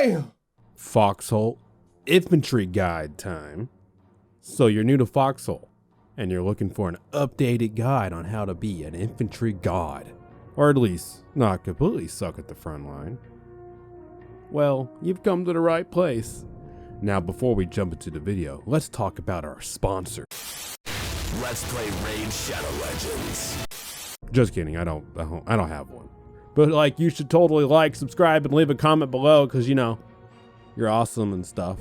Hey! Foxhole Infantry Guide time. So you're new to Foxhole, and you're looking for an updated guide on how to be an infantry god, or at least not completely suck at the front line. Well, you've come to the right place. Now before we jump into the video, let's talk about our sponsor. Let's play Raid Shadow Legends. Just kidding, I don't have one. But you should totally like, subscribe, and leave a comment below, because you're awesome and stuff.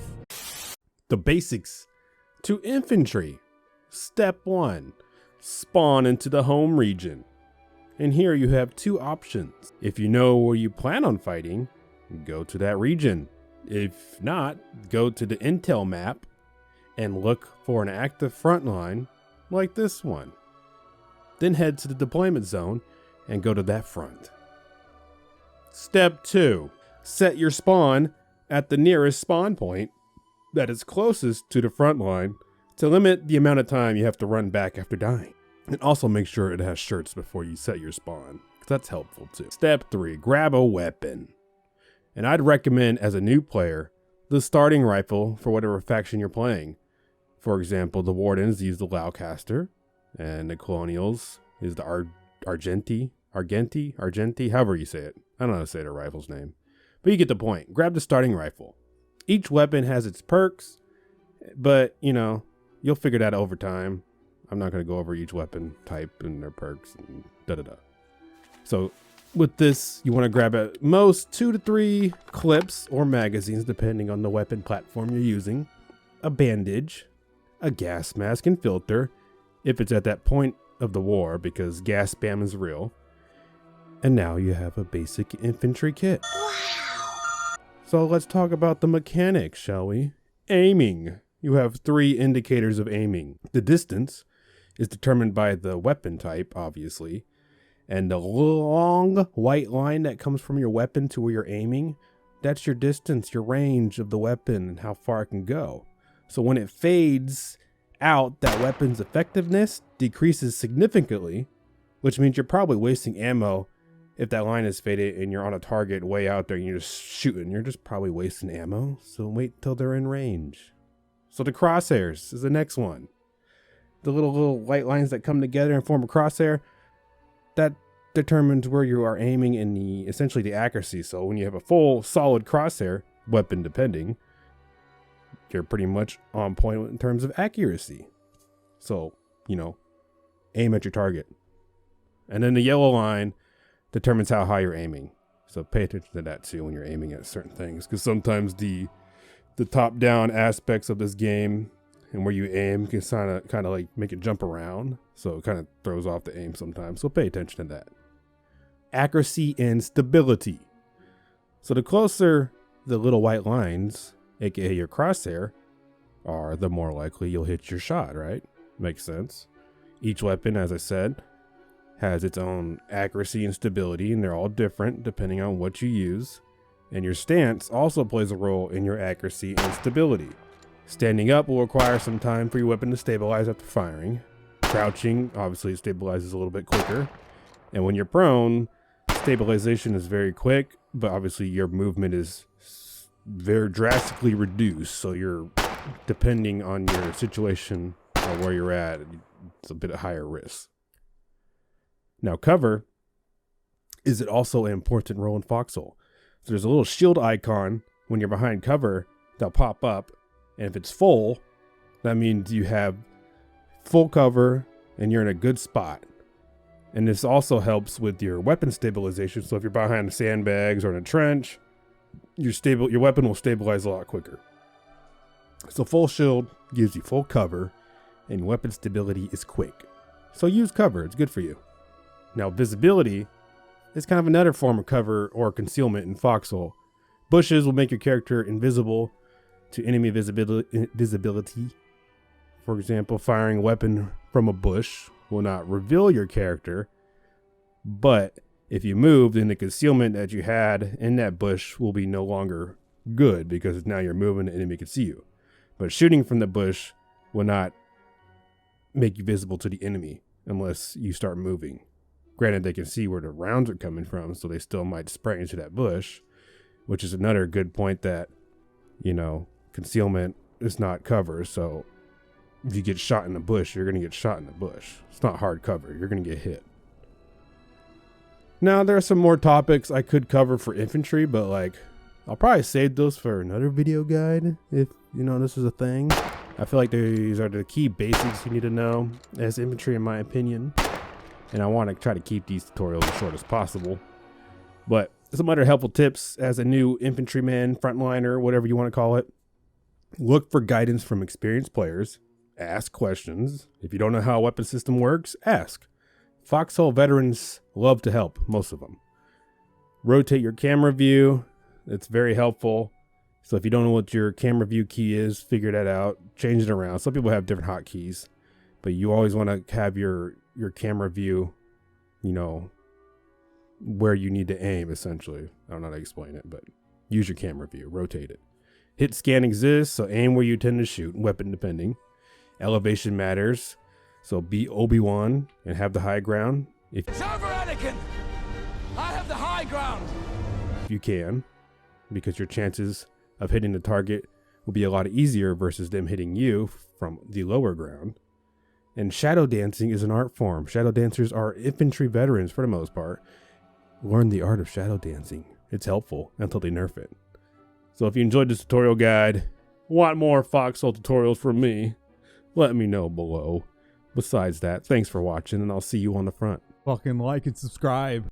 The basics to infantry. Step 1, spawn into the home region. And here you have two options. If you know where you plan on fighting, go to that region. If not, go to the intel map and look for an active front line like this one. Then head to the deployment zone and go to that front. Step 2, set your spawn at the nearest spawn point that is closest to the front line to limit the amount of time you have to run back after dying. And also make sure it has shirts before you set your spawn, because that's helpful too. Step 3, grab a weapon. And I'd recommend as a new player, the starting rifle for whatever faction you're playing. For example, the Wardens use the Lowcaster, and the Colonials is the Argenti, however you say it. I don't know how to say the rifle's name. But you get the point. Grab the starting rifle. Each weapon has its perks, but you'll figure that out over time. I'm not going to go over each weapon type and their perks and da-da-da. So with this, you want to grab at most 2 to 3 clips or magazines, depending on the weapon platform you're using, a bandage, a gas mask and filter, if it's at that point of the war, because gas spam is real. And now you have a basic infantry kit. Wow. So let's talk about the mechanics, shall we? Aiming. You have 3 indicators of aiming. The distance is determined by the weapon type, obviously. And the long white line that comes from your weapon to where you're aiming, that's your distance, your range of the weapon and how far it can go. So when it fades out, that weapon's effectiveness decreases significantly, which means you're probably wasting ammo. If that line is faded and you're on a target way out there and you're just shooting, you're just probably wasting ammo. So wait till they're in range. So the crosshairs is the next one. The little white lines that come together and form a crosshair, that determines where you are aiming in essentially the accuracy. So when you have a full solid crosshair, weapon depending, you're pretty much on point in terms of accuracy. So, aim at your target. And then the yellow line determines how high you're aiming. So pay attention to that too when you're aiming at certain things, because sometimes the top-down aspects of this game and where you aim can kind of make it jump around, so it kind of throws off the aim sometimes. So pay attention to that. Accuracy and stability. So the closer the little white lines, aka your crosshair, are, the more likely you'll hit your shot, right? Makes sense. Each weapon, as I said, has its own accuracy and stability, and they're all different depending on what you use. And your stance also plays a role in your accuracy and stability. Standing up will require some time for your weapon to stabilize after firing. Crouching obviously stabilizes a little bit quicker. And when you're prone, stabilization is very quick, but obviously your movement is very drastically reduced. So you're, depending on your situation or where you're at, it's a bit of higher risk. Now, cover is also an important role in Foxhole. So there's a little shield icon when you're behind cover that'll pop up. And if it's full, that means you have full cover and you're in a good spot. And this also helps with your weapon stabilization. So if you're behind the sandbags or in a trench, your weapon will stabilize a lot quicker. So full shield gives you full cover and weapon stability is quick. So use cover, it's good for you. Now, visibility is kind of another form of cover or concealment in Foxhole. Bushes will make your character invisible to enemy visibility. For example, firing a weapon from a bush will not reveal your character, but if you move, then the concealment that you had in that bush will be no longer good, because now you're moving, the enemy can see you. But shooting from the bush will not make you visible to the enemy unless you start moving. Granted, they can see where the rounds are coming from, so they still might spray into that bush. which is another good point that, you know, concealment is not cover. So if you get shot in the bush, you're going to get shot in the bush. It's not hard cover. You're going to get hit. Now, there are some more topics I could cover for infantry, but like, I'll probably save those for another video guide if, you know, this is a thing. I feel like these are the key basics you need to know as infantry, in my opinion. And I want to try to keep these tutorials as short as possible. But some other helpful tips as a new infantryman, frontliner, whatever you want to call it. Look for guidance from experienced players. Ask questions. If you don't know how a weapon system works, ask. Foxhole veterans love to help, most of them. Rotate your camera view. It's very helpful. So if you don't know what your camera view key is, figure that out. Change it around. Some people have different hotkeys, but you always want to have your camera view, you know, where you need to aim, essentially. I don't know how to explain it, but use your camera view. Rotate it. Hit scan exists, so aim where you tend to shoot, weapon depending. Elevation matters, so be Obi-Wan and have the high ground. It's over, Anakin! I have the high ground! If you can, because your chances of hitting the target will be a lot easier versus them hitting you from the lower ground. And shadow dancing is an art form. Shadow dancers are infantry veterans for the most part. Learn the art of shadow dancing. It's helpful until they nerf it. So if you enjoyed this tutorial guide, want more Foxhole tutorials from me, let me know below. Besides that, thanks for watching, and I'll see you on the front. Fucking like and subscribe.